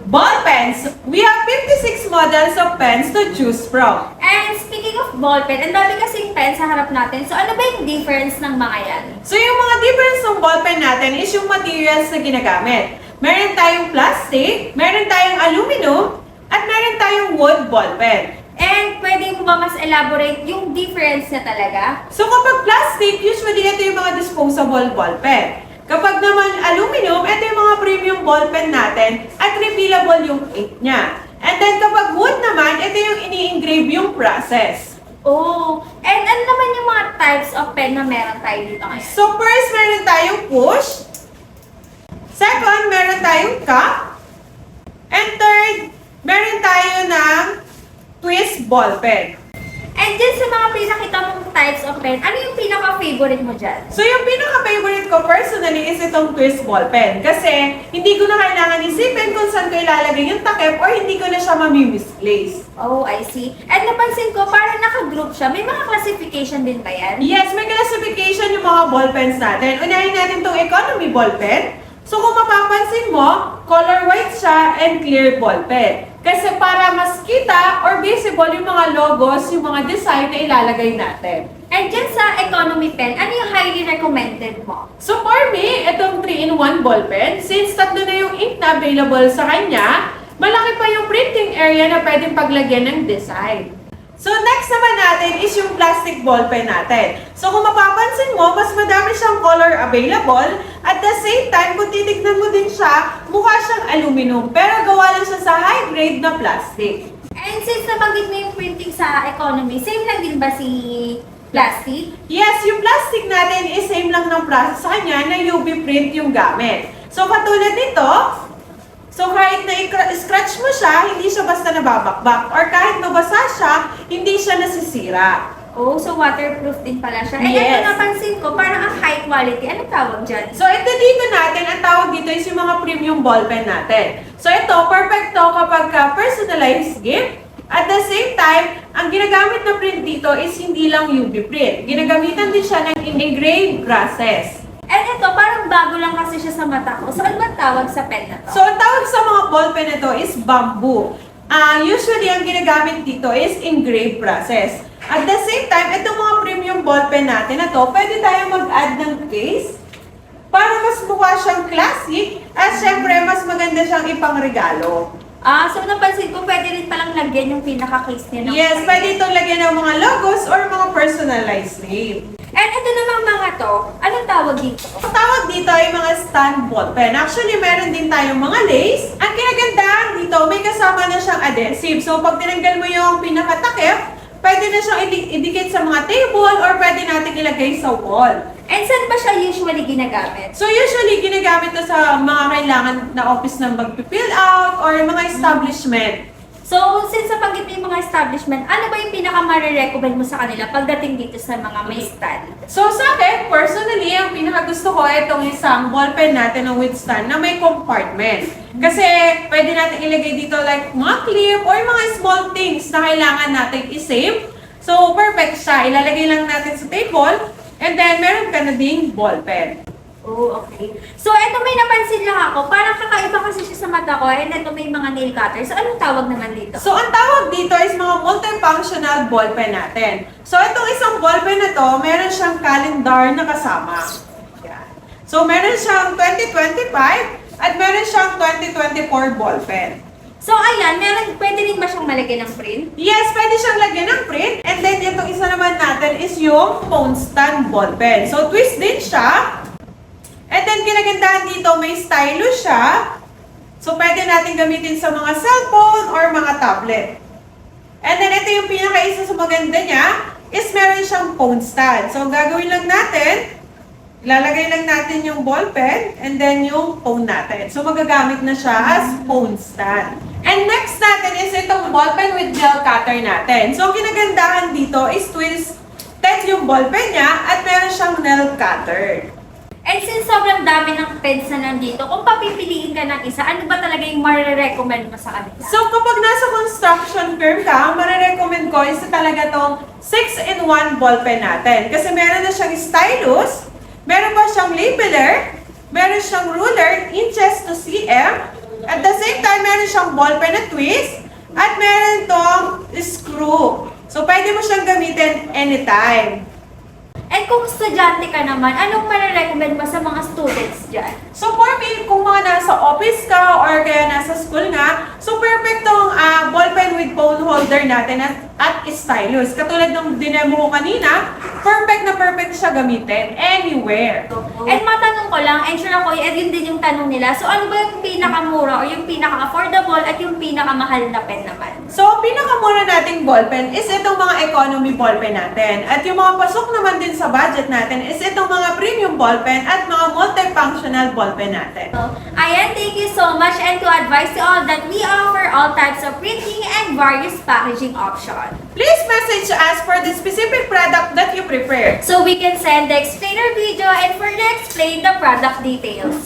Ball pens. We have 56 models of pens to choose from. And speaking of ball pen, ang dami kasing pen sa harap natin. So ano ba yung difference ng mga yan? So yung mga difference ng ball pen natin is yung materials na ginagamit. Meron tayong plastic, meron tayong aluminum, at meron tayong wood ball pen. And pwede mo ba mas elaborate yung difference niya talaga? So kapag plastic, usually ito yung mga disposable ball pen. Kapag naman aluminum, ito yung mga premium ball pen natin at refillable yung ink niya. And then kapag wood naman, ito yung ini-engrave yung process. Oh, and ano naman yung mga types of pen na meron tayo dito ngayon? So first, meron tayong push. Second, meron tayong cup. And third, meron tayo ng twist ball pen. And dyan sa mga pinakita mong types of pen, ano yung pinaka-favorite mo dyan? So yung pinaka-favorite ko personally is itong twist ball pen. Kasi hindi ko na kailangan isipin kung saan ko ilalagay yung takip or hindi ko na siya mami-misplace. Oh, I see. And napansin ko, parang naka-group siya. May mga classification din ba yan? Yes, may classification yung mga ball pens natin. Unahin natin itong economy ball pen. So kung mapapansin mo, color white siya and clear ball pen. Kasi para mas kita or visible yung mga logos, yung mga design na ilalagay natin. And dyan sa economy pen, ano yung highly recommended mo? So for me, itong 3-in-1 ball pen, since tatlo na yung ink na available sa kanya, malaki pa yung printing area na pwedeng paglagyan ng design. So next naman natin is yung plastic ball pen natin. So kung mapapansin mo, mas madami siyang color available. At the same time, kung titignan mo din siya, mukha siyang aluminum. Pero gawa lang siya sa high grade na plastic. And since nabanggit mo yung printing sa economy, same lang din ba si plastic? Yes, yung plastic natin is same lang ng process sa kanya na UV print yung gamit. So katulad nito, so kahit na scratch mo siya, hindi siya basta nababakbak. Or kahit nabasa siya, hindi siya nasisira. Oh, so waterproof din pala siya. And Yes. ito napansin ko, parang ang high quality. Anong tawag dyan? So ito dito natin, ang tawag dito is yung mga premium ball pen natin. So ito, perfect to kapag personalized gift. At the same time, ang ginagamit na print dito is hindi lang UV print. Ginagamitan din siya ng engrave process. And ito, parang bago lang kasi siya sa mata ko. So ano ba tawag sa pen na to? So ang tawag sa mga ball pen na to is bamboo. Usually, ang ginagamit dito is engrave process. At the same time, itong mga premium ball pen natin na to, pwede tayo mag-add ng case para mas mukha siyang classic at syempre mas maganda siyang ipangregalo. So napansin ko, pwede rin palang lagyan yung pinaka-case niya ng Yes, pen. pwede itong lagyan ng mga logos or mga personalized name. And ito namang mga to, anong tawag dito? Ang tawag dito ay mga stand ball pen. Actually, meron din tayong mga lace. Ang kinagandahan dito, may kasama na siyang adhesive. So, pag tinanggal mo yung pinakatakip, pwede na siyang idikit sa mga table or pwede natin ilagay sa wall. And saan ba siya usually ginagamit? So, usually, ginagamit to sa mga kailangan na office na mag-fill out or mga establishment. So, since nabanggit mo yung mga establishment, ano ba yung pinaka-recommend mo sa kanila pagdating dito sa mga may stand? So, sa akin, personally, ang pinakagusto ko ay itong isang ball pen natin na with stand na may compartment. Kasi, pwede natin ilagay dito like mga clip or mga small things na kailangan natin i-save. So, perfect siya. Ilalagay lang natin sa table and then meron ka na ding ball pen. Oh, okay. So, eto may napansin lang ako. Parang kakaiba kasi siya sa mata ko. And eto may mga nail cutter. So, anong tawag naman dito? So, ang tawag dito is mga multifunctional ball pen natin. So, itong isang ball pen na to, meron siyang calendar na kasama. Yan. So, meron siyang 2025 at meron siyang 2024 ball pen. So, ayan, pwede rin ba siyang malagyan ng print? Yes, pwede siyang lagyan ng print. And then, itong isa naman natin is yung phone stand ball pen. So, twist din siya. And then, kinagandahan dito, may stylus siya. So, pwede natin gamitin sa mga cellphone or mga tablet. And then, ito yung pinaka-isa sa maganda niya, is meron siyang phone stand. So, gagawin lang natin, ilalagay lang natin yung ball pen, and then yung phone natin. So, magagamit na siya as phone stand. And next natin is itong ball pen with gel cutter natin. So, ang kinagandahan dito is twisted yung ball pen niya, at meron siyang nail cutter. And since sobrang dami ng pens na nandito, kung papipiliin ka ng isa, ano ba talaga yung marirecommend mo sa kanila? So, kapag nasa construction firm ka, ang marirecommend ko is talaga tong 6-in-1 ball pen natin. Kasi meron na siyang stylus, meron pa siyang labeler, meron siyang ruler, inches to cm, At the same time, meron siyang ballpen na twist at meron tong screw. So, pwede mo siyang gamitin anytime. And kung estudyante ka naman, anong marirecommend mo sa mga students dyan? So, for me, kung mga nasa office ka or kaya nasa school nga, so perfect tong ballpen with phone holder natin at stylus. Katulad ng dinemo ko kanina, perfect na perfect siya gamitin anywhere. And matanong ko lang, and sure ako, yun din yung tanong nila. So ano ba yung pinakamura o yung pinaka-affordable at yung pinakamahal na pen naman? So, pinakamura nating ballpen is itong mga economy ballpen natin. At yung mga pasok naman din sa budget natin is itong mga premium ballpen at mga multifunctional ballpen natin. So, ayan, thank you so much, and to advise you all that we offer all types of printing and various packaging options. Please message us for the specific product that you prefer. So we can send the explainer video and further explain the product details.